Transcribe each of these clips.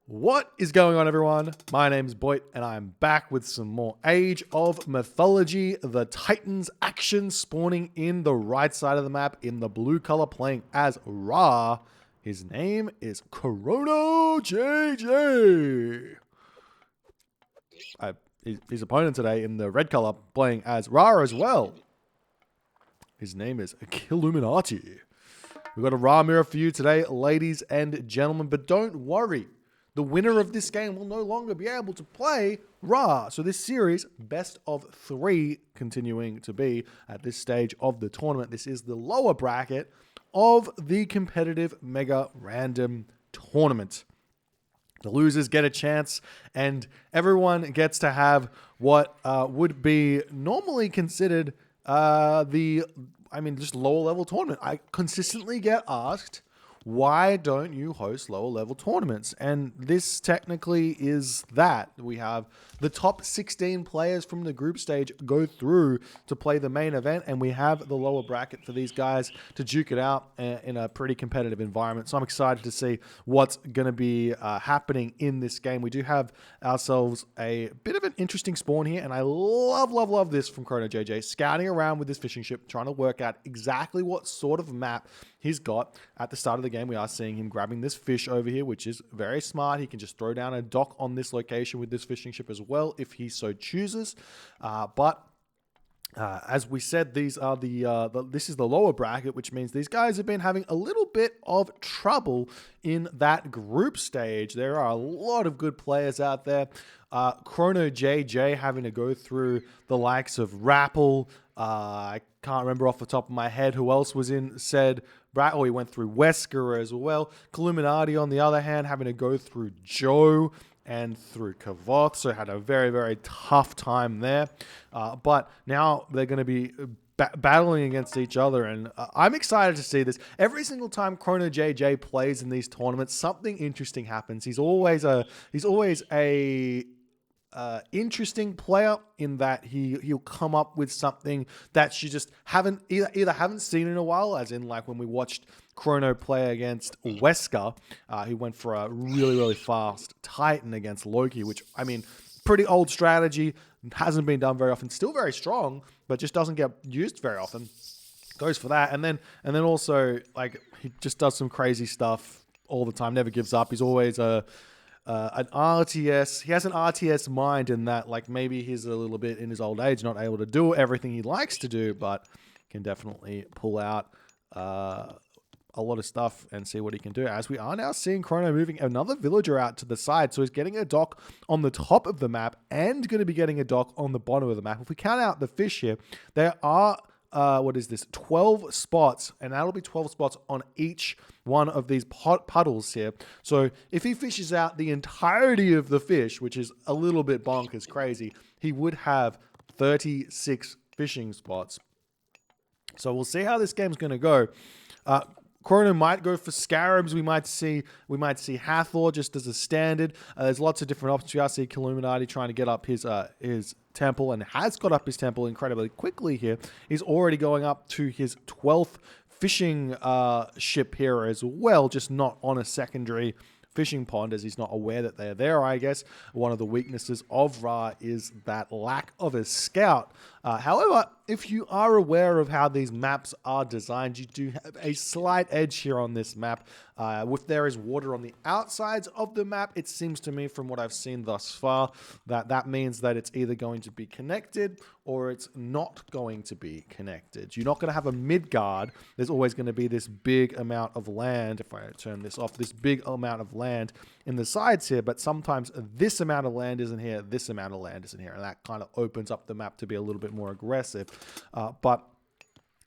What is going on, everyone? My name's Boit, and I'm back with some more Age of Mythology. The Titans action spawning in the right side of the map in the blue color, playing as Ra. His name is ChronoJJ. His opponent today in the red color, playing as Ra as well. His name is Kiluminati. We've got a Ra mirror for you today, ladies and gentlemen, but don't worry. The winner of this game will no longer be able to play Ra. So this series, best of 3, continuing to be at this stage of the tournament. This is the lower bracket of the competitive Mega Random Tournament. The losers get a chance, and everyone gets to have what would be normally considered just lower level tournament. I consistently get asked, why don't you host lower level tournaments? And this technically is that. We have the top 16 players from the group stage go through to play the main event, and we have the lower bracket for these guys to duke it out in a pretty competitive environment. So I'm excited to see what's going to be happening in this game. We do have ourselves a bit of an interesting spawn here, and I love this from ChronoJJ, scouting around with this fishing ship, trying to work out exactly what sort of map he's got. At the start of the game, we are seeing him grabbing this fish over here, which is very smart. He can just throw down a dock on this location with this fishing ship as well, if he so chooses. As we said, these are this is the lower bracket, which means these guys have been having a little bit of trouble in that group stage. There are a lot of good players out there. ChronoJJ having to go through the likes of Rappel. I can't remember off the top of my head who else was in said bracket. Oh, he went through Wesker as well. Kiluminati, on the other hand, having to go through Joe and through Kavoth, so had a very, very tough time there. But now they're going to be battling against each other, and I'm excited to see this. Every single time ChronoJJ plays in these tournaments, something interesting happens. He's always a interesting player in that he'll come up with something that you just haven't haven't seen in a while, as in like when we watched Chrono play against Wesker. He went for a really fast Titan against Loki, which, I mean, pretty old strategy, hasn't been done very often, still very strong, but just doesn't get used very often. Goes for that, and then also, like, he just does some crazy stuff all the time, never gives up. He's always an RTS. He has an RTS mind in that, like, maybe he's a little bit in his old age, not able to do everything he likes to do, but can definitely pull out a lot of stuff and see what he can do. As we are now seeing Chrono moving another villager out to the side, so he's getting a dock on the top of the map and going to be getting a dock on the bottom of the map. If we count out the fish here, there are 12 spots, and that'll be 12 spots on each one of these puddles here. So if he fishes out the entirety of the fish, which is a little bit bonkers crazy, he would have 36 fishing spots. So we'll see how this game's going to go. Chrono might go for Scarabs. We might see Hathor just as a standard. There's lots of different options. We are seeing Kiluminati trying to get up his temple, and has got up his temple incredibly quickly here. He's already going up to his 12th fishing ship here as well, just not on a secondary fishing pond, as he's not aware that they're there, I guess. One of the weaknesses of Ra is that lack of a scout. However, if you are aware of how these maps are designed, you do have a slight edge here on this map. If there is water on the outsides of the map, it seems to me from what I've seen thus far that means that it's either going to be connected or it's not going to be connected. You're not going to have a mid-guard. There's always going to be this big amount of land, if I turn this off, this big amount of land in the sides here, but sometimes this amount of land isn't here, this amount of land isn't here, and that kind of opens up the map to be a little bit more aggressive. But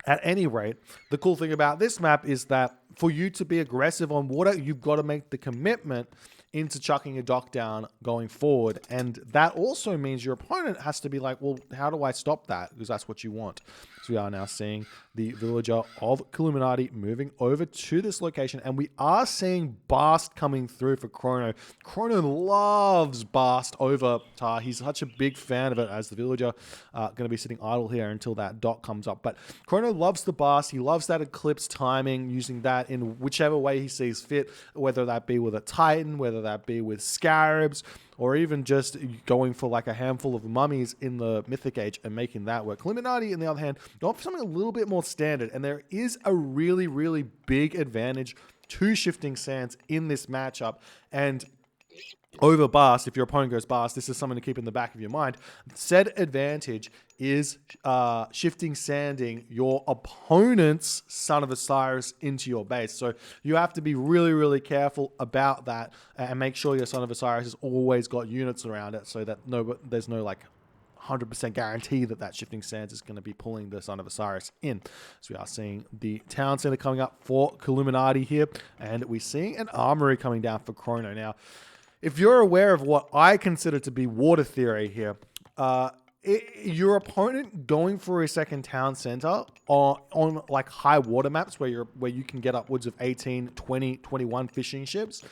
at any rate, the cool thing about this map is that for you to be aggressive on water, you've got to make the commitment into chucking a dock down going forward. And that also means your opponent has to be like, well, how do I stop that? Because that's what you want. So we are now seeing the villager of Kiluminati moving over to this location. And we are seeing Bast coming through for Chrono. Chrono loves Bast over Tar. He's such a big fan of it, as the villager going to be sitting idle here until that dock comes up. But Chrono loves the Bast. He loves that Eclipse timing, using that that in whichever way he sees fit, whether that be with a Titan, whether that be with Scarabs, or even just going for like a handful of mummies in the Mythic Age and making that work. Kiluminati, on the other hand, going for something a little bit more standard, and there is a really, really big advantage to Shifting Sands in this matchup. And over Bast, if your opponent goes Bast, this is something to keep in the back of your mind. Said advantage is shifting sanding your opponent's Son of Osiris into your base. So you have to be really, really careful about that and make sure your Son of Osiris has always got units around it so that there's no like 100% guarantee that Shifting Sands is going to be pulling the Son of Osiris in. So we are seeing the Town Center coming up for Kiluminati here, and we're seeing an Armory coming down for Chrono. Now, if you're aware of what I consider to be water theory here, your opponent going for a second town center on like high water maps where you can get upwards of 18, 20, 21 fishing ships,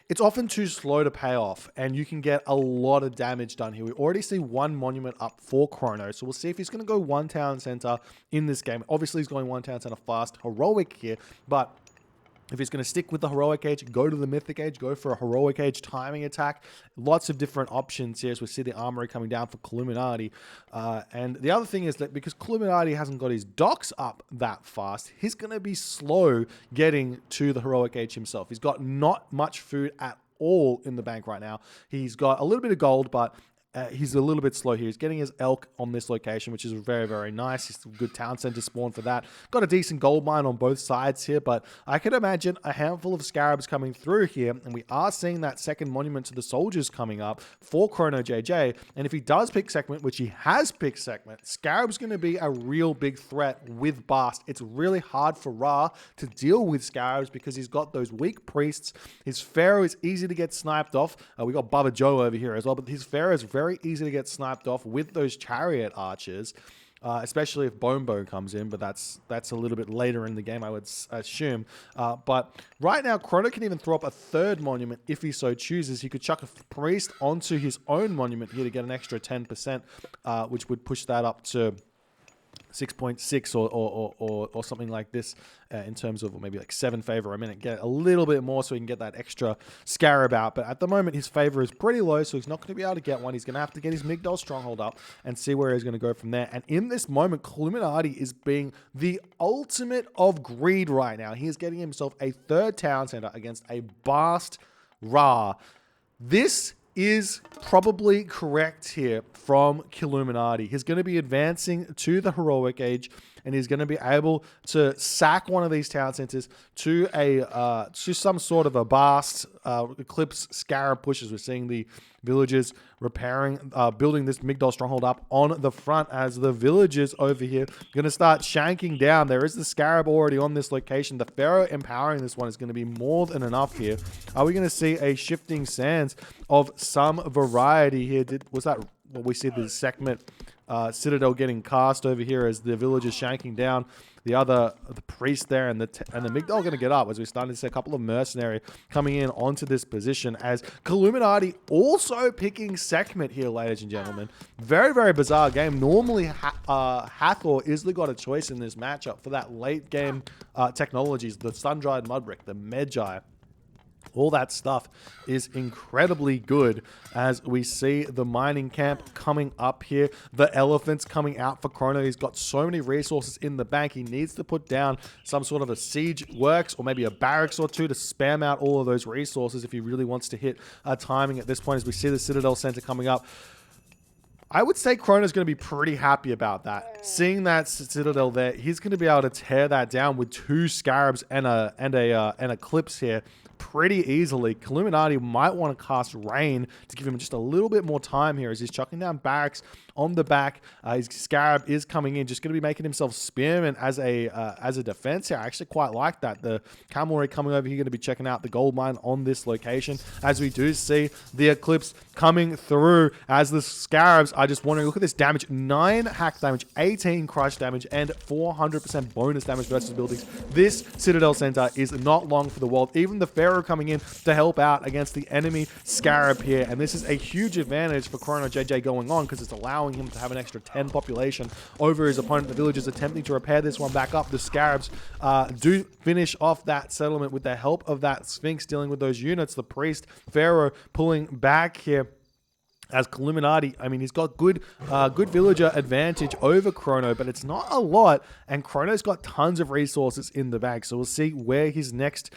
it's often too slow to pay off, and you can get a lot of damage done here. We already see one monument up for Chrono, so we'll see if he's going to go one town center in this game. Obviously, he's going one town center fast, heroic here, but if he's going to stick with the Heroic Age, go to the Mythic Age, go for a Heroic Age timing attack. Lots of different options here as we see the Armory coming down for Kiluminati. And the other thing is that because Kiluminati hasn't got his docks up that fast, he's going to be slow getting to the Heroic Age himself. He's got not much food at all in the bank right now. He's got a little bit of gold, but he's a little bit slow here. He's getting his elk on this location, which is very, very nice. He's a good town center spawn for that. Got a decent gold mine on both sides here, but I could imagine a handful of Scarabs coming through here, and we are seeing that second monument to the soldiers coming up for ChronoJJ. And if he does pick SEHKMET, which he has picked SEHKMET, Scarab's going to be a real big threat with Bast. It's really hard for Ra to deal with Scarabs because he's got those weak priests. His Pharaoh is easy to get sniped off. We got Baba Joe over here as well, but his Pharaoh is very easy to get sniped off with those chariot archers, especially if Bombo comes in, but that's a little bit later in the game, I would assume. But right now, Chrono can even throw up a third monument if he so chooses. He could chuck a priest onto his own monument here to get an extra 10%, which would push that up to 6.6 or something like this in terms of maybe like 7 favor a minute. Get a little bit more so he can get that extra Scarab out. But at the moment, his favor is pretty low, so he's not going to be able to get one. He's going to have to get his Migdol Stronghold up and see where he's going to go from there. And in this moment, Kiluminati is being the ultimate of greed right now. He is getting himself a third town center against a Bast Ra. This is probably correct here from Kiluminati. He's going to be advancing to the Heroic Age, and he's going to be able to sack one of these town centers to some sort of a Bast Eclipsed Scarab push, as we're seeing the villagers building this Migdol Stronghold up on the front as the villagers over here going to start shanking down. There is the Scarab already on this location. The Pharaoh empowering this one is going to be more than enough here. Are we going to see a Shifting Sands of some variety here? Was that what we see the SEHKMET Citadel getting cast over here as the villagers shanking down? The priest there and the Migdol going to get up as we're starting to see a couple of mercenary coming in onto this position as Kiluminati also picking SEHKMET here, ladies and gentlemen. Very, very bizarre game. Normally, Hathor Isla got a choice in this matchup for that late game technologies, the Sun-Dried Mudbrick, the Medjai. All that stuff is incredibly good as we see the mining camp coming up here. The elephants coming out for Chrono. He's got so many resources in the bank. He needs to put down some sort of a siege works or maybe a barracks or two to spam out all of those resources if he really wants to hit timing at this point as we see the Citadel Center coming up. I would say Chrono's going to be pretty happy about that. Seeing that Citadel there, he's going to be able to tear that down with 2 Scarabs and an Eclipse here pretty easily. Kiluminati might want to cast Rain to give him just a little bit more time here as he's chucking down barracks on the back. His Scarab is coming in, just going to be making himself Spearman as a defense here. I actually quite like that. The Cavalry coming over here going to be checking out the gold mine on this location as we do see the Eclipse coming through as the Scarabs are just wondering, look at this damage, 9 hack damage, 18 crush damage, and 400% bonus damage versus buildings. This Citadel Center is not long for the world. Even the Pharaoh coming in to help out against the enemy Scarab here, and this is a huge advantage for ChronoJJ going on because it's allowing allowing him to have an extra 10 population over his opponent. The villagers attempting to repair this one back up. The Scarabs do finish off that settlement with the help of that Sphinx dealing with those units. The Priest, Pharaoh pulling back here. As Kiluminati, I mean, he's got good villager advantage over Chrono, but it's not a lot, and Chrono's got tons of resources in the bag, so we'll see where his next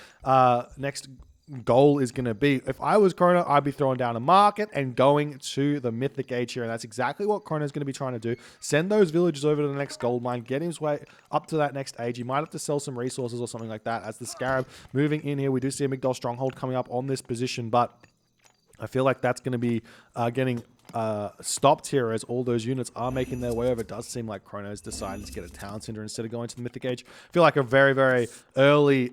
goal is going to be. If I was Chrono, I'd be throwing down a market and going to the Mythic Age here, and that's exactly what Chrono's going to be trying to do. Send those villagers over to the next gold mine, get his way up to that next age. He might have to sell some resources or something like that. As the Scarab moving in here, we do see a Migdol Stronghold coming up on this position, but I feel like that's going to be getting stopped here as all those units are making their way over. It does seem like Chrono's decided to get a Town Center instead of going to the Mythic Age. I feel like a very, very early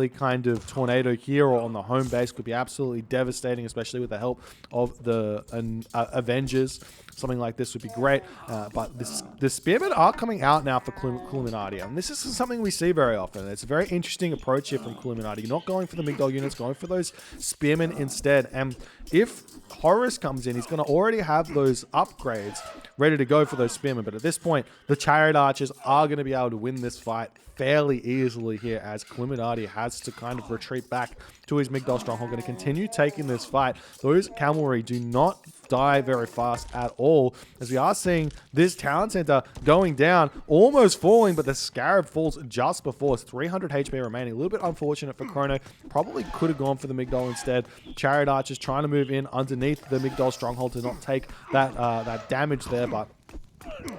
kind of tornado here or on the home base could be absolutely devastating, especially with the help of the Avengers. Something like this would be great, but the Spearmen are coming out now for Kiluminati, and this is something we see very often. It's a very interesting approach here from Kiluminati, not going for the Migdol units, going for those Spearmen instead. And if Horus comes in, he's going to already have those upgrades ready to go for those Spearmen, but at this point, the Chariot Archers are going to be able to win this fight fairly easily here, as Kiluminati has to kind of retreat back to his Migdol Stronghold. Going to continue taking this fight. Those cavalry do not die very fast at all, as we are seeing this town center going down, almost falling, but the Scarab falls just before. It's 300 HP remaining. A little bit unfortunate for Chrono. Probably could have gone for the Migdol instead. Chariot Archers trying to move in underneath the Migdol Stronghold to not take that damage there, but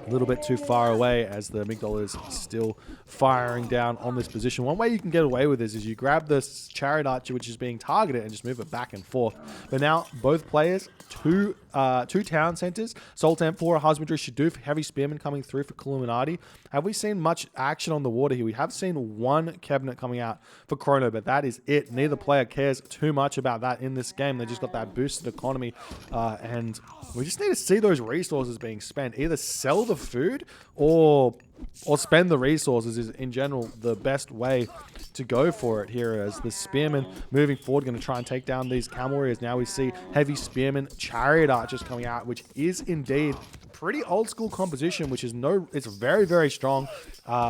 a little bit too far away as the Migdol is still firing down on this position. One way you can get away with this is you grab this Chariot Archer, which is being targeted, and just move it back and forth. But now both players, two town centers, Sultan for a Husbandry, should do heavy Spearmen coming through for Kiluminati. Have we seen much action on the water here? We have seen one cabinet coming out for Chrono, but that is it. Neither player cares too much about that in this game. They just got that boosted economy, and we just need to see those resources being spent. Either sell the food or spend the resources is in general the best way to go for it here, as the Spearmen moving forward going to try and take down these cavalry. As now we see heavy Spearmen, Chariot Archers coming out, which is indeed pretty old school composition, which is it's very, very strong.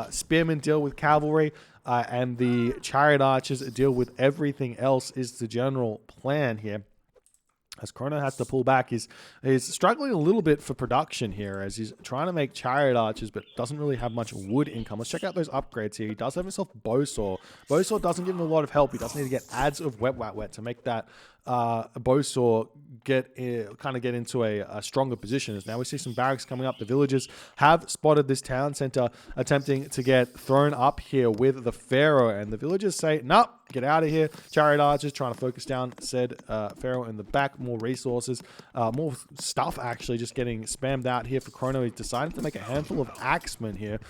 Spearmen deal with cavalry, and the Chariot Archers deal with everything else is the general plan here. As Chrono has to pull back, he's struggling a little bit for production here, as he's trying to make Chariot Archers, but doesn't really have much wood income. Let's check out those upgrades here. He does have himself Bowsaw. Bowsaw doesn't give him a lot of help. He does need to get adds of Wet to make that Bowsaw get into a stronger position. As now we see some barracks coming up. The villagers have spotted this town center attempting to get thrown up here with the Pharaoh, and the villagers say, nope, get out of here. Chariot Archers trying to focus down said Pharaoh in the back. More resources, more stuff actually just getting spammed out here for Chrono. He's decided to make a handful of Axemen here.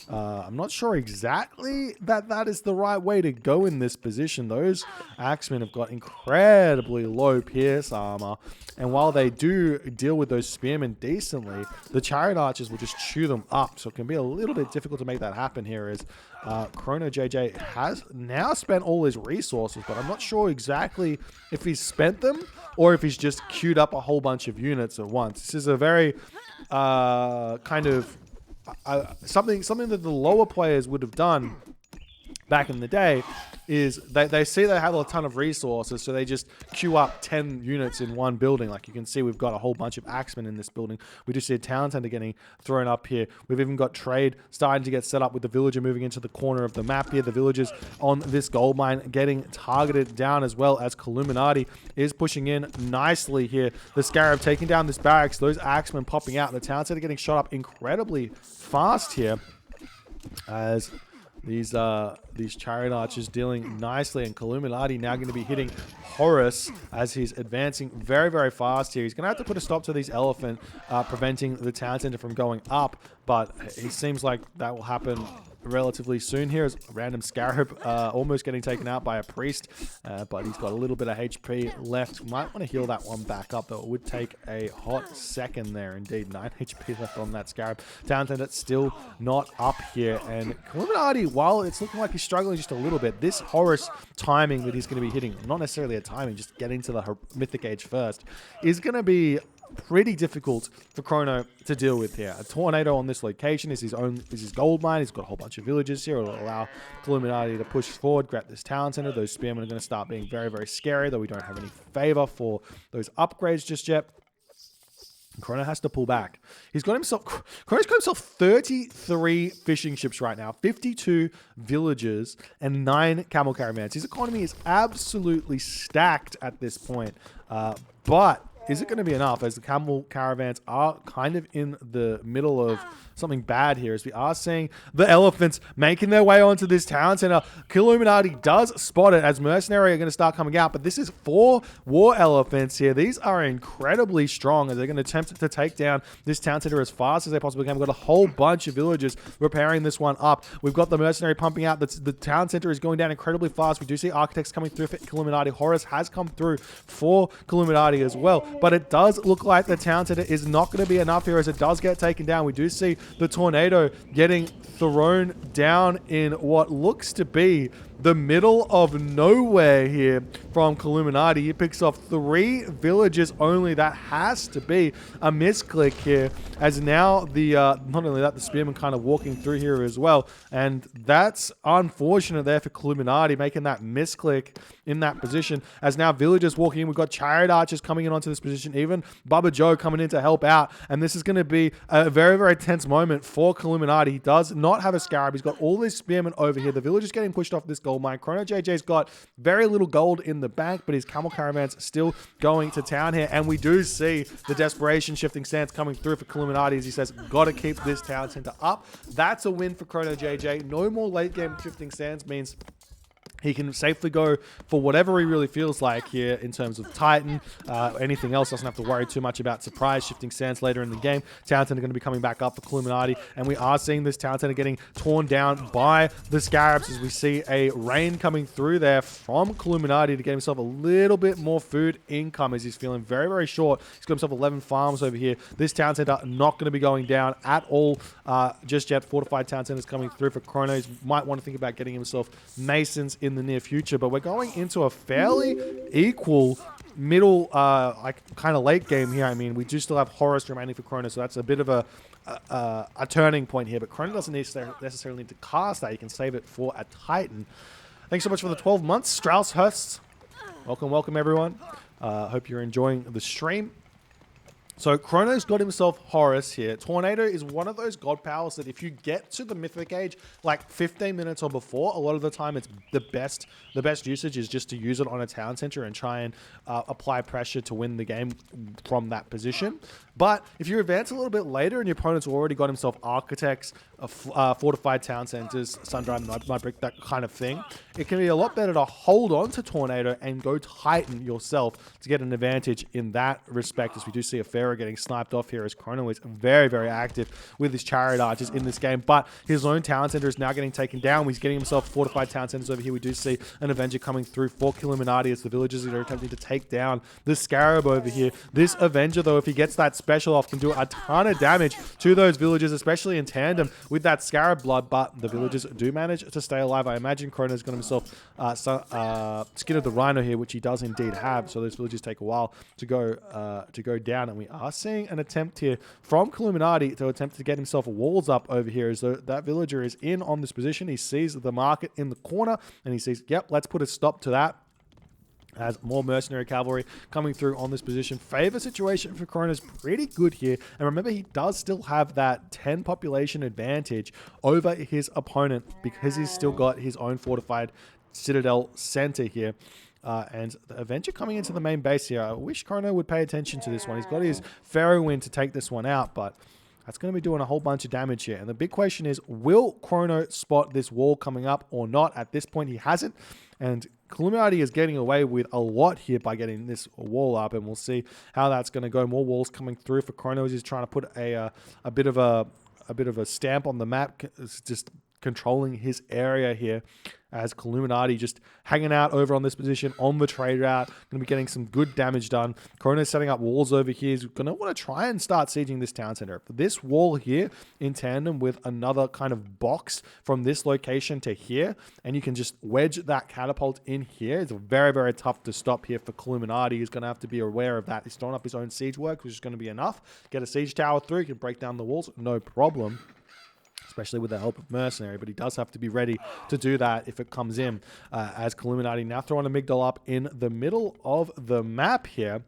I'm not sure exactly that is the right way to go in this position. Those Axemen have got incredibly low pierce armor, and while they do deal with those Spearmen decently, the Chariot Archers will just chew them up, so it can be a little bit difficult to make that happen here, as ChronoJJ has now spent all his resources, but I'm not sure exactly if he's spent them or if he's just queued up a whole bunch of units at once. This is a very kind of something that the lower players would have done back in the day, is they see they have a ton of resources, so they just queue up 10 units in one building. Like you can see, we've got a whole bunch of Axemen in this building. We just see a town center getting thrown up here. We've even got trade starting to get set up with the villager moving into the corner of the map here. The villagers on this gold mine getting targeted down, as well as Kiluminati is pushing in nicely here. The Scarab taking down this barracks. Those Axemen popping out. The town center getting shot up incredibly fast here, as these Chariot Archers dealing nicely, and Kiluminati now going to be hitting Horus as he's advancing very, very fast here. He's going to have to put a stop to these elephant, preventing the town center from going up, but it seems like that will happen relatively soon here, as a random Scarab almost getting taken out by a Priest, but he's got a little bit of HP left. Might want to heal that one back up, though it would take a hot second there. Indeed, 9 HP left on that Scarab. Townsend, that's still not up here, and Kiluminati, while it's looking like he's struggling just a little bit, this Horus timing that he's going to be hitting, not necessarily a timing, just getting to the Mythic Age first, is going to be pretty difficult for Chrono to deal with here. A tornado on this location is his gold mine. He's got a whole bunch of villages here. It'll allow Kiluminati to push forward, grab this town center. Those spearmen are going to start being very, very scary, though we don't have any favor for those upgrades just yet. Chrono has to pull back. Chrono's got himself 33 fishing ships right now, 52 villages, and 9 camel caravans. His economy is absolutely stacked at this point. But is it going to be enough, as the camel caravans are kind of in the middle of something bad here, as we are seeing the elephants making their way onto this town center. Kiluminati does spot it, as mercenary are going to start coming out, but this is 4 war elephants here. These are incredibly strong, as they're going to attempt to take down this town center as fast as they possibly can. We've got a whole bunch of villagers repairing this one up. We've got the mercenary pumping out. The town center is going down incredibly fast. We do see architects coming through for Kiluminati. Horus has come through for Kiluminati as well, but it does look like the town center is not going to be enough here, as it does get taken down. We do see the tornado getting thrown down in what looks to be the middle of nowhere here from Kiluminati. He picks off 3 villages only. That has to be a misclick here, as now the not only that, the spearman kind of walking through here as well, and that's unfortunate there for Kiluminati, making that misclick in that position, as now villagers walking in. We've got chariot archers coming in onto this position, even Bubba Joe coming in to help out, and this is going to be a very, very tense moment for Kiluminati. He does not have a scarab. He's got all these spearmen over here. The villagers getting pushed off this gold mine. ChronoJJ's got very little gold in the bank, but his camel caravans still going to town here, and we do see the desperation shifting stance coming through for Kiluminati, as he says, gotta keep this town center up. That's a win for ChronoJJ. No more late game shifting stance means he can safely go for whatever he really feels like here in terms of Titan. Anything else, doesn't have to worry too much about surprise shifting sands later in the game. Town center going to be coming back up for Kiluminati, and we are seeing this town center getting torn down by the Scarabs, as we see a rain coming through there from Kiluminati to get himself a little bit more food income, as he's feeling very, very short. He's got himself 11 farms over here. This town center not going to be going down at all just yet. Fortified town centers coming through for Chronos. Might want to think about getting himself masons in the near future, but we're going into a fairly equal middle, like kind of late game here. I mean, we do still have Horus remaining for Chrono, so that's a bit of a turning point here, but Chrono doesn't necessarily need to cast that. You can save it for a Titan. Thanks so much for the 12 months, Strauss Hurst. Welcome everyone. Hope you're enjoying the stream. So Chrono's got himself Horus here. Tornado is one of those god powers that if you get to the Mythic Age like 15 minutes or before, a lot of the time it's the best usage is just to use it on a town center and try and apply pressure to win the game from that position. But if you advance a little bit later and your opponent's already got himself architects, fortified town centers, sun-dried mud brick, that kind of thing, it can be a lot better to hold on to Tornado and go Titan yourself to get an advantage in that respect, as we do see a Pharaoh getting sniped off here, as Chrono is very, very active with his chariot archers in this game, but his own town center is now getting taken down. He's getting himself fortified town centers over here. We do see an Avenger coming through for Kiluminati, as the villagers are attempting to take down the Scarab over here. This Avenger, though, if he gets that special off, can do a ton of damage to those villagers, especially in tandem with that Scarab blood, but the villagers do manage to stay alive. I imagine Chrono's got himself Skin of the Rhino here, which he does indeed have, so those villagers take a while to go down, and we are seeing an attempt here from Kiluminati to attempt to get himself walls up over here, as though that villager is in on this position. He sees the market in the corner, and he says, yep, let's put a stop to that. As more mercenary cavalry coming through on this position. Favor situation for Chrono's pretty good here. And remember, he does still have that 10 population advantage over his opponent, because he's still got his own fortified citadel center here. And the Avenger coming into the main base here. I wish Chrono would pay attention to this one. He's got his Pharaoh win to take this one out, but that's going to be doing a whole bunch of damage here. And the big question is, will Chrono spot this wall coming up or not? At this point, he hasn't. And Kiluminati is getting away with a lot here by getting this wall up, and we'll see how that's going to go. More walls coming through for Chrono. He's trying to put a bit of a stamp on the map. It's just controlling his area here, as Kiluminati just hanging out over on this position on the trade route. Going to be getting some good damage done. Chrono's setting up walls over here. He's going to want to try and start sieging this town center. This wall here in tandem with another kind of box from this location to here, and you can just wedge that catapult in here. It's very, very tough to stop here for Kiluminati. He's going to have to be aware of that. He's throwing up his own siege work, which is going to be enough. Get a siege tower through. He can break down the walls. No problem. Especially with the help of Mercenary, but he does have to be ready to do that if it comes in. As Kiluminati now throwing a Migdal up in the middle of the map here.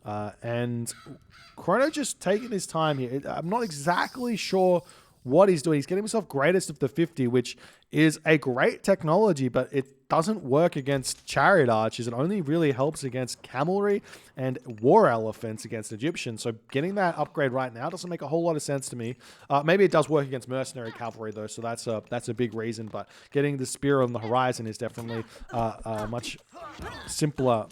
And Chrono just taking his time here. I'm not exactly sure what he's doing. He's getting himself greatest of the 50, which is a great technology, but it doesn't work against chariot archers. It only really helps against cavalry and war elephants against Egyptians. So getting that upgrade right now doesn't make a whole lot of sense to me. Maybe it does work against mercenary cavalry though, so that's a big reason. But getting the spear on the horizon is definitely a much simpler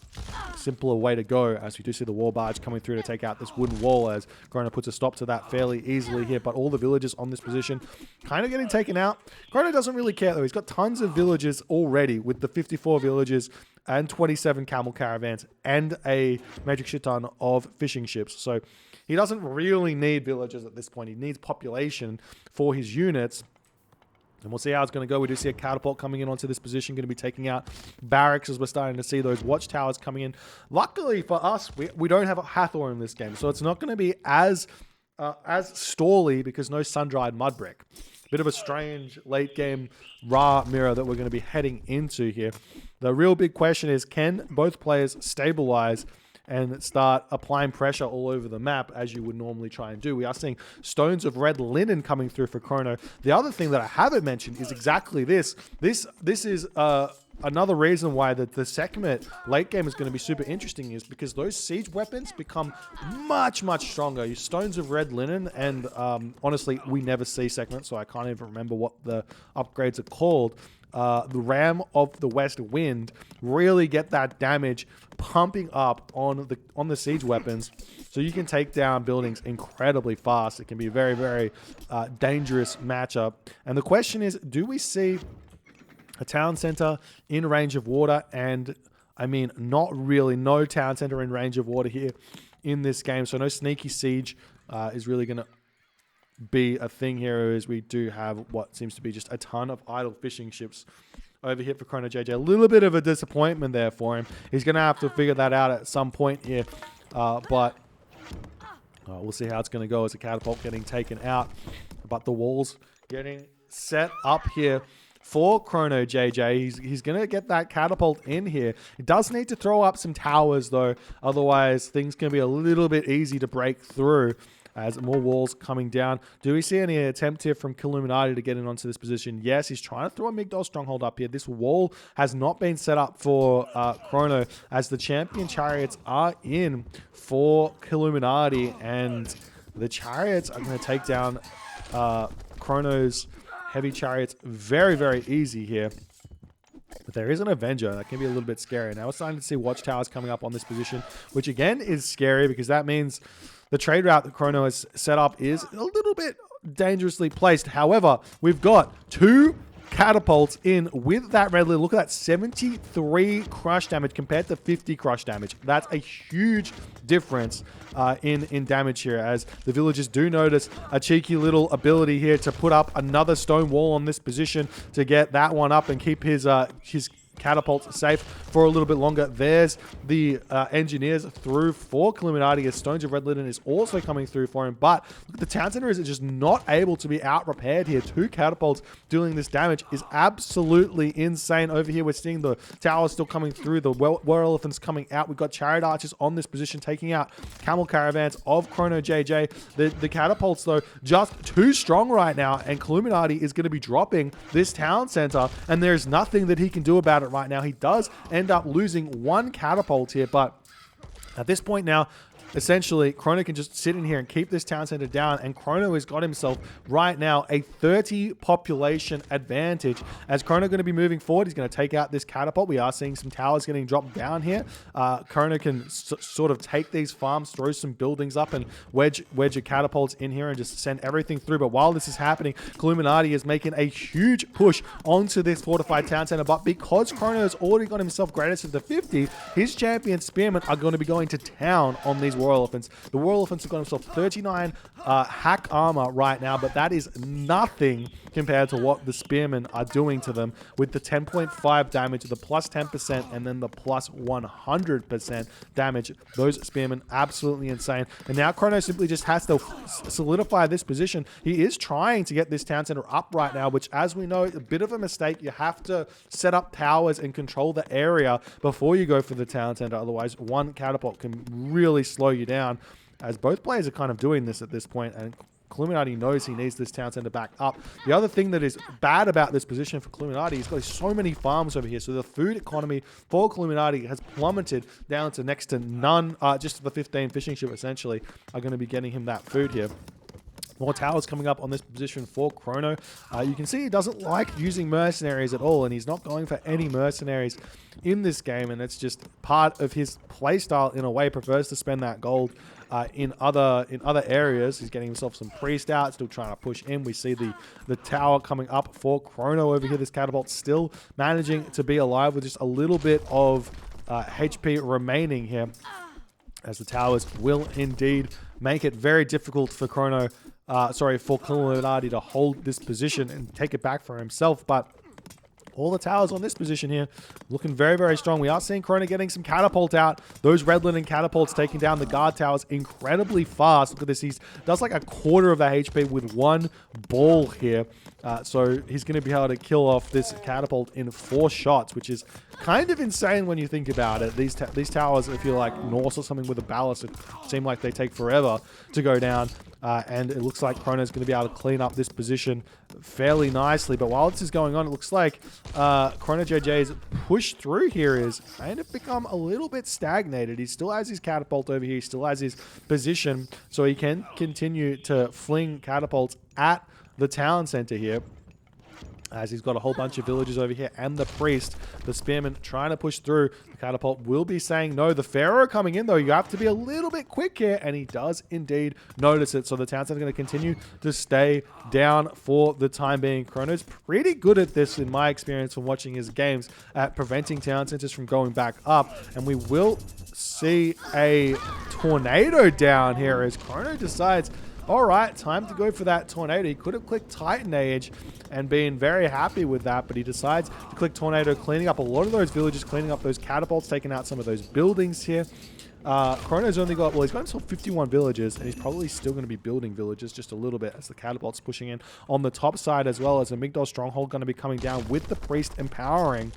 way to go, as we do see the war barge coming through to take out this wooden wall, as Chrono puts a stop to that fairly easily here. But all the villagers on this position kind of getting taken out. Chrono doesn't really care though. He's got tons of villagers already with the 54 villagers and 27 camel caravans and a magic shit ton of fishing ships. So he doesn't really need villagers at this point. He needs population for his units. And we'll see how it's going to go. We do see a catapult coming in onto this position, going to be taking out barracks as we're starting to see those watchtowers coming in. Luckily for us, we don't have a Hathor in this game, so it's not going to be as stally because no sun-dried mud brick. Bit of a strange late game Ra mirror that we're going to be heading into here. The real big question is, can both players stabilize and start applying pressure all over the map as you would normally try and do? We are seeing stones of red linen coming through for Chrono. The other thing that I haven't mentioned is exactly this. This is another reason why the SEHKMET late game is going to be super interesting, is because those siege weapons become much, much stronger. Your stones of red linen, and honestly, we never see SEHKMET, so I can't even remember what the upgrades are called. The Ram of the West Wind really get that damage pumping up on the siege weapons, so you can take down buildings incredibly fast. It can be a very, very dangerous matchup. And the question is, do we see a town center in range of water? And I mean, not really. No town center in range of water here in this game, so no sneaky siege is really going to be a thing here, as we do have what seems to be just a ton of idle fishing ships over here for ChronoJJ. A little bit of a disappointment there for him. He's going to have to figure that out at some point here, but we'll see how it's going to go as a catapult getting taken out. But the walls getting set up here for ChronoJJ. He's going to get that catapult in here. He does need to throw up some towers though, otherwise things can be a little bit easy to break through as more walls coming down. Do we see any attempt here from Kiluminati to get in onto this position? Yes, he's trying to throw a Migdal stronghold up here. This wall has not been set up for Chrono, as the champion chariots are in for Kiluminati, and the chariots are going to take down Chrono's heavy chariots very, very easy here. But there is an Avenger. That can be a little bit scary. Now we're starting to see watchtowers coming up on this position, which again is scary because that means the trade route that Chrono has set up is a little bit dangerously placed. However, we've got two catapults in with that red lid. Look at that, 73 crush damage compared to 50 crush damage. That's a huge difference in damage here, as the villagers do notice a cheeky little ability here to put up another stone wall on this position to get that one up and keep his catapults safe for a little bit longer. There's the engineers through for Kiluminati, as Stones of Red Linen is also coming through for him. But look, the town center is just not able to be out repaired here. Two catapults dealing this damage is absolutely insane. Over here we're seeing the towers still coming through, the war elephants coming out. We've got chariot archers on this position taking out camel caravans of ChronoJJ. The catapults though just too strong right now, and Kiluminati is going to be dropping this town center, and there's nothing that he can do about it right now. He does end up losing one catapult here, but at this point now, essentially, Chrono can just sit in here and keep this town center down, and Chrono has got himself right now a 30 population advantage. As Chrono going to be moving forward, he's going to take out this catapult. We are seeing some towers getting dropped down here. Chrono can sort of take these farms, throw some buildings up, and wedge your catapults in here and just send everything through. But while this is happening, Kiluminati is making a huge push onto this fortified town center. But because Chrono has already got himself greatest to 50, his champion spearmen are going to be going to town on these war elephants. The war elephants have got himself 39 hack armor right now, but that is nothing compared to what the spearmen are doing to them, with the 10.5 damage, the plus 10%, and then the plus 100% damage. Those spearmen absolutely insane. And now Chrono simply just has to solidify this position. He is trying to get this town center up right now, which, as we know, a bit of a mistake. You have to set up towers and control the area before you go for the town center. Otherwise, one catapult can really slow you down, as both players are kind of doing this at this point, and Kiluminati knows he needs this town center back up. The other thing that is bad about this position for Kiluminati, he's got so many farms over here, so the food economy for Kiluminati has plummeted down to next to none. Just the 15 fishing ship essentially are going to be getting him that food here. More towers coming up on this position for Chrono. You can see he doesn't like using mercenaries at all, and he's not going for any mercenaries in this game, and it's just part of his playstyle in a way. Prefers to spend that gold in other areas. He's getting himself some priest out, still trying to push in. We see the tower coming up for Chrono over here. This catapult still managing to be alive with just a little bit of HP remaining here, as the towers will indeed make it very difficult for Chrono, for Kiluminati to hold this position and take it back for himself. But all the towers on this position here looking very, very strong. We are seeing Chrono getting some catapult out. Those red linen catapults taking down the guard towers incredibly fast. Look at this. He does like a quarter of the HP with one ball here. So he's going to be able to kill off this catapult in 4 shots, which is kind of insane when you think about it. These towers, if you're like Norse or something with a ballast, it seem like they take forever to go down. And it looks like Chrono's going to be able to clean up this position fairly nicely. But while this is going on, it looks like ChronoJJ's push through here is kind of become a little bit stagnated. He still has his catapult over here. He still has his position, so he can continue to fling catapults at the town center here, as he's got a whole bunch of villagers over here and the priest. The spearman trying to push through. The catapult will be saying no. The pharaoh coming in, though. You have to be a little bit quick here, and he does indeed notice it. So the town center is going to continue to stay down for the time being. Chrono's pretty good at this, in my experience from watching his games, at preventing town centers from going back up. And we will see a tornado down here as Chrono decides, all right, time to go for that tornado. He could have clicked Titan Age and been very happy with that, but he decides to click Tornado, cleaning up a lot of those villages, cleaning up those catapults, taking out some of those buildings here. Chrono's only got, well, he's got himself 51 villages, and he's probably still going to be building villages just a little bit as the catapult's pushing in on the top side, as well as a Migdol stronghold going to be coming down with the priest empowering.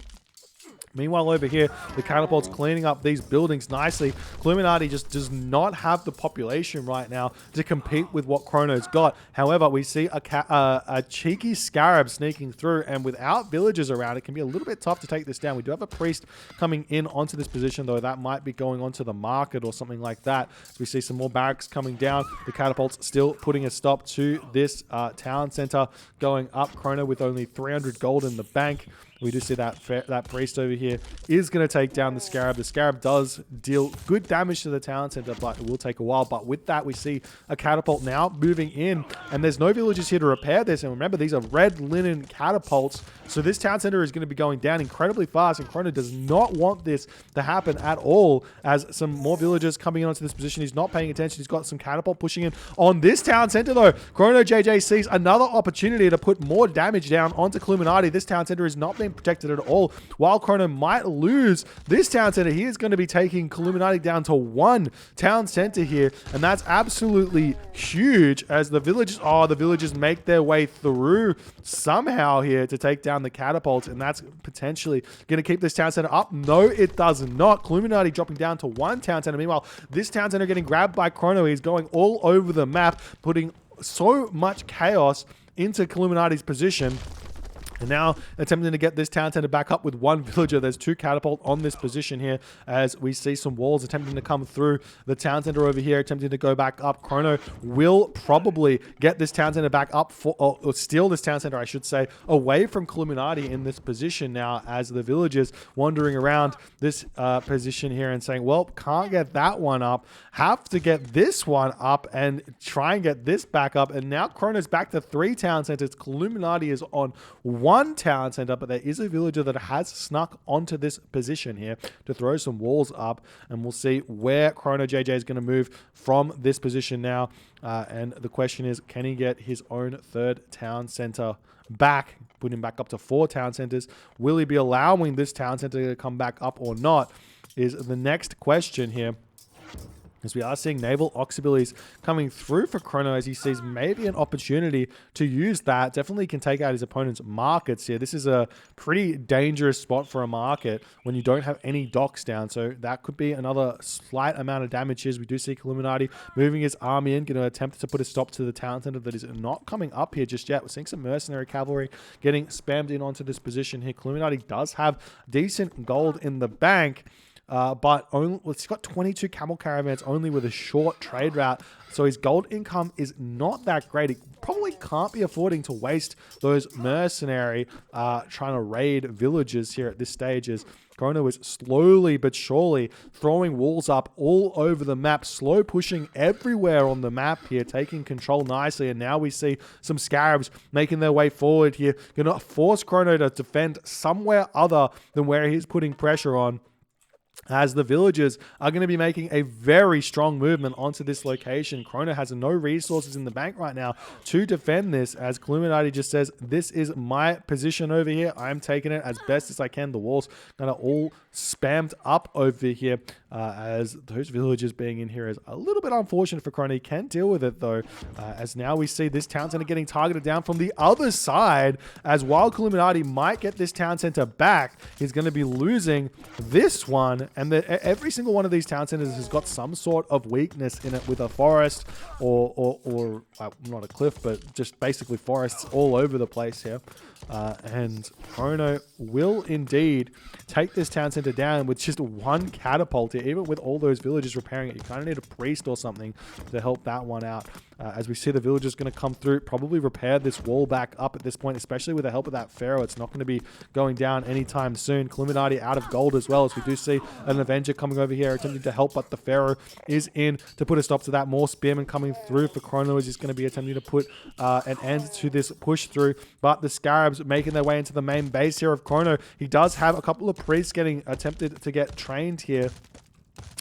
Meanwhile, over here, the catapult's cleaning up these buildings nicely. Kiluminati just does not have the population right now to compete with what Chrono's got. However, we see a cheeky scarab sneaking through, and without villagers around, it can be a little bit tough to take this down. We do have a priest coming in onto this position, though. That might be going onto the market or something like that. So we see some more barracks coming down. The catapult's still putting a stop to this town center going up. Chrono with only 300 gold in the bank. We do see that priest over here is going to take down the scarab. The scarab does deal good damage to the town center, but it will take a while. But with that, we see a catapult now moving in, and there's no villagers here to repair this. And remember, these are red linen catapults, so this town center is going to be going down incredibly fast, and Chrono does not want this to happen at all, as some more villagers coming onto this position. He's not paying attention. He's got some catapult pushing in on this town center, though. ChronoJJ sees another opportunity to put more damage down onto Kiluminati. This town center is not being protected at all. While Chrono might lose this town center, he is going to be taking Kiluminati down to 1 town center here, and that's absolutely huge, as the villagers make their way through somehow here to take down the catapults, and that's potentially going to keep this town center up. No, it does not. Kiluminati dropping down to 1 town center. Meanwhile, this town center getting grabbed by Chrono. He's going all over the map, putting so much chaos into Kiluminati's position. And now attempting to get this town center back up with one villager. There's 2 catapult on this position here as we see some walls attempting to come through the town center over here, attempting to go back up. Chrono will probably get this town center back up for, or steal this town center, I should say, away from Kiluminati in this position now as the villagers wandering around this position here and saying, well, can't get that one up, have to get this one up and try and get this back up. And now Chrono's back to 3 town centers. Kiluminati is on 1 town center, but there is a villager that has snuck onto this position here to throw some walls up, and we'll see where ChronoJJ is going to move from this position now. And the question is, can he get his own 3rd town center back, put him back up to 4 town centers? Will he be allowing this town center to come back up or not is the next question here. As we are seeing naval auxiliaries coming through for Chrono as he sees maybe an opportunity to use that. Definitely can take out his opponent's markets here. This is a pretty dangerous spot for a market when you don't have any docks down. So that could be another slight amount of damage here. We do see Kiluminati moving his army in, going to attempt to put a stop to the town center that is not coming up here just yet. We're seeing some mercenary cavalry getting spammed in onto this position here. Kiluminati does have decent gold in the bank. But it's got 22 camel caravans only with a short trade route. So his gold income is not that great. He probably can't be affording to waste those mercenary trying to raid villages here at this stage as Chrono is slowly but surely throwing walls up all over the map, slow pushing everywhere on the map here, taking control nicely. And now we see some Scarabs making their way forward here. Going to force Chrono to defend somewhere other than where he's putting pressure on, as the villagers are going to be making a very strong movement onto this location. Chrono has no resources in the bank right now to defend this, as Kiluminati just says, this is my position over here. I'm taking it as best as I can. The walls kind of all spammed up over here, as those villagers being in here is a little bit unfortunate for Chrono. He can deal with it though, as now we see this town center getting targeted down from the other side, as while Kiluminati might get this town center back, he's going to be losing this one. And every single one of these town centers has got some sort of weakness in it, with a forest or not a cliff, but just basically forests all over the place here. And Chrono will indeed take this town center down with just 1 catapult here. Even with all those villagers repairing it, you kind of need a priest or something to help that one out. As we see the villagers going to come through, probably repair this wall back up at this point, especially with the help of that pharaoh. It's not going to be going down anytime soon. Kiluminati out of gold as well, as we do see an Avenger coming over here attempting to help, but the pharaoh is in to put a stop to that. More spearmen coming through for Chrono, as he's going to be attempting to put an end to this push through. But the Scarabs making their way into the main base here of Chrono. He does have a couple of priests getting attempted to get trained here,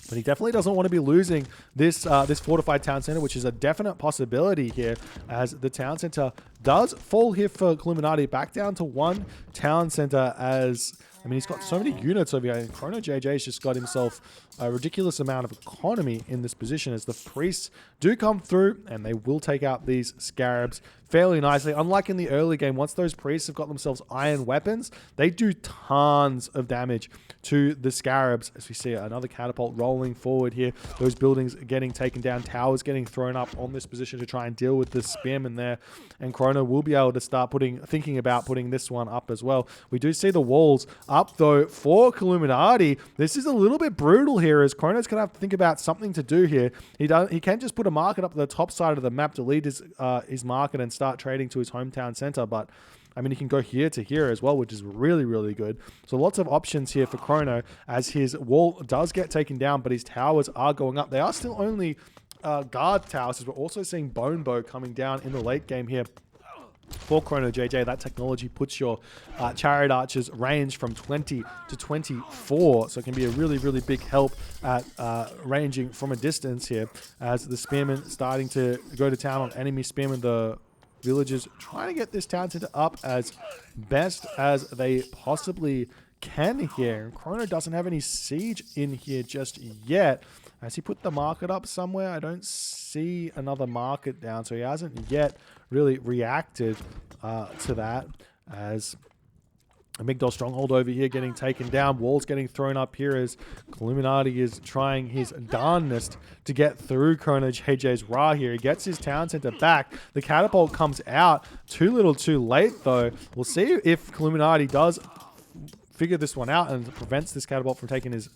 but he definitely doesn't want to be losing this this fortified town center, which is a definite possibility here, as the town center does fall here for Kiluminati, back down to 1 town center. As I mean, he's got so many units over here, and ChronoJJ's just got himself a ridiculous amount of economy in this position, as the priests do come through and they will take out these Scarabs fairly nicely. Unlike in the early game, once those priests have got themselves iron weapons, they do tons of damage to the Scarabs. As we see another catapult rolling forward here, those buildings getting taken down, towers getting thrown up on this position to try and deal with the spearmen there. And Chrono will be able to start thinking about putting this one up as well. We do see the walls up though for Kiluminati. This is a little bit brutal here, as Chrono's gonna have to think about something to do here. He can just put a market up the top side of the map to lead his market and start trading to his hometown center, but I mean, he can go here to here as well, which is really, really good. So lots of options here for Chrono, as his wall does get taken down, but his towers are going up. They are still only guard towers, as we're also seeing Bone Bow coming down in the late game here for ChronoJJ. That technology puts your chariot archers range from 20 to 24, so it can be a really, really big help at ranging from a distance here, as the spearmen starting to go to town on enemy spearmen. The villagers trying to get this town center up as best as they possibly can here. And Chrono doesn't have any siege in here just yet. Has he put the market up somewhere? I don't see another market down, so he hasn't yet really reacted to that, as A Migdol stronghold over here getting taken down. Walls getting thrown up here as Kiluminati is trying his darnest to get through ChronoJJ's Ra here. He gets his town center back. The catapult comes out too little too late though. We'll see if Kiluminati does figure this one out and prevents this catapult from taking his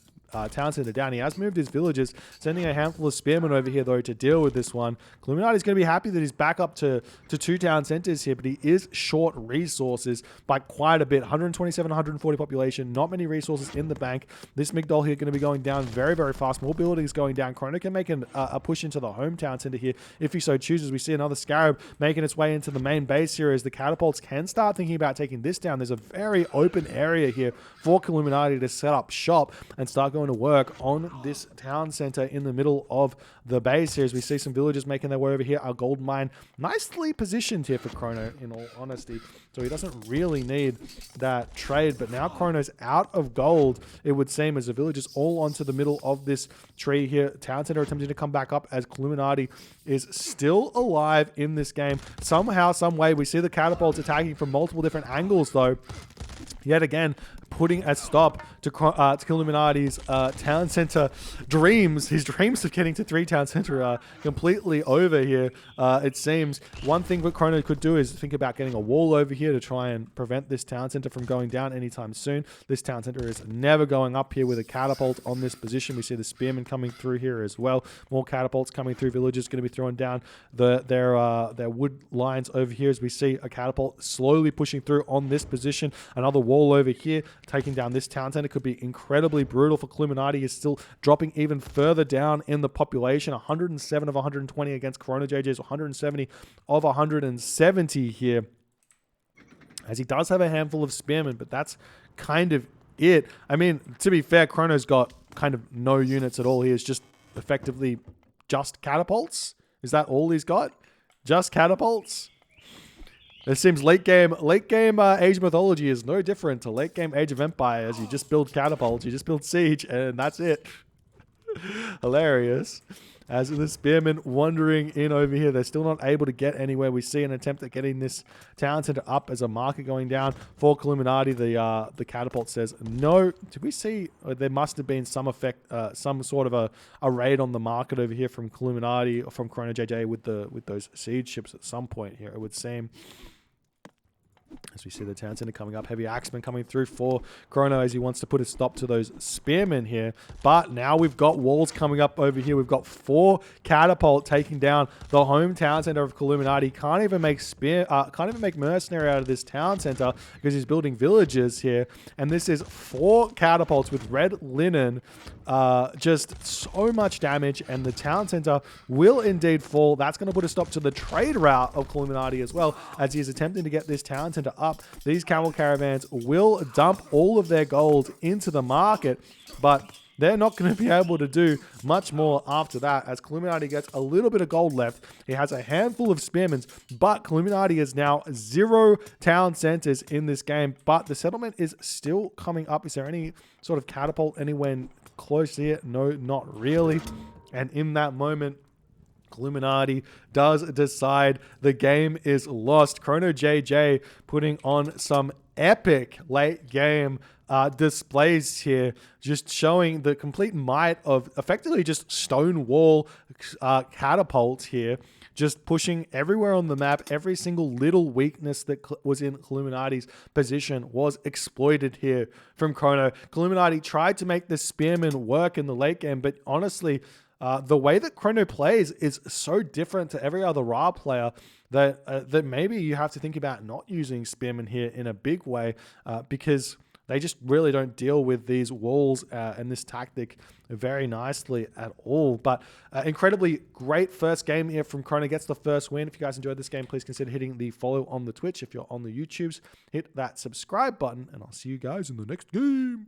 town center down. He has moved his villagers, sending a handful of spearmen over here though to deal with this one. Kiluminati is going to be happy that he's back up to 2 town centers here, but he is short resources by quite a bit. 127, 140 population, not many resources in the bank. This Migdol here going to be going down very, very fast. More buildings going down. Chrono can make a push into the home town center here if he so chooses. We see another Scarab making its way into the main base here as the catapults can start thinking about taking this down. There's a very open area here for Kiluminati to set up shop and start going to work on this town center in the middle of the base here as we see some villagers making their way over here. Our gold mine nicely positioned here for Chrono in all honesty, so he doesn't really need that trade. But now Chrono's out of gold, it would seem, as the villagers all onto the middle of this tree here. Town center attempting to come back up as Kiluminati is still alive in this game. Somehow, some way, we see the catapults attacking from multiple different angles though. Yet again, putting a stop to Kiluminati's town center dreams. His dreams of getting to 3 town center are completely over here, it seems. One thing that Chrono could do is think about getting a wall over here to try and prevent this town center from going down anytime soon. This town center is never going up here with a catapult on this position. We see the spearmen coming through here as well. More catapults coming through. Villagers going to be throwing down their wood lines over here as we see a catapult slowly pushing through on this position. Another wall over here taking down this town center could be incredibly brutal for Kiluminati. He's still dropping even further down in the population. 107 of 120 against ChronoJJ's 170 of 170 here, as he does have a handful of spearmen, but that's kind of it. I mean, to be fair, Chrono's got kind of no units at all. He is just effectively just catapults. Is that all he's got? Just catapults? It seems late game Age of Mythology is no different to late game Age of Empires. You just build catapults, you just build siege, and that's it. Hilarious. As the spearmen wandering in over here, they're still not able to get anywhere. We see an attempt at getting this town center up as a marker going down for Kiluminati. The catapult says no. Did we see? There must have been some effect, some sort of a raid on the market over here from Kiluminati or from ChronoJJ with those siege ships at some point here, it would seem. As we see the town center coming up, heavy axemen coming through for Chrono as he wants to put a stop to those spearmen here. But now we've got walls coming up over here. We've got 4 catapult taking down the home town center of Kiluminati. Can't even make mercenary out of this town center because he's building villages here. And this is 4 catapults with red linen. Just so much damage, and the town center will indeed fall. That's going to put a stop to the trade route of Kiluminati as well, as he is attempting to get this town center up. These camel caravans will dump all of their gold into the market, but they're not going to be able to do much more after that, as Kiluminati gets a little bit of gold left. He has a handful of spearmen, but Kiluminati is now 0 town centers in this game, but the settlement is still coming up. Is there any sort of catapult anywhere close here? No, not really. And in that moment, Kiluminati does decide the game is lost. ChronoJJ putting on some epic late game displays here, just showing the complete might of effectively just stone wall catapults here, just pushing everywhere on the map. Every single little weakness that was in Kiluminati's position was exploited here from Chrono. Kiluminati tried to make the spearmen work in the late game, but honestly, the way that Chrono plays is so different to every other Ra player that maybe you have to think about not using spearmen here in a big way, because they just really don't deal with these walls and this tactic very nicely at all. But incredibly great first game here from Chrono. Gets the first win. If you guys enjoyed this game, please consider hitting the follow on the Twitch. If you're on the YouTubes, hit that subscribe button, and I'll see you guys in the next game.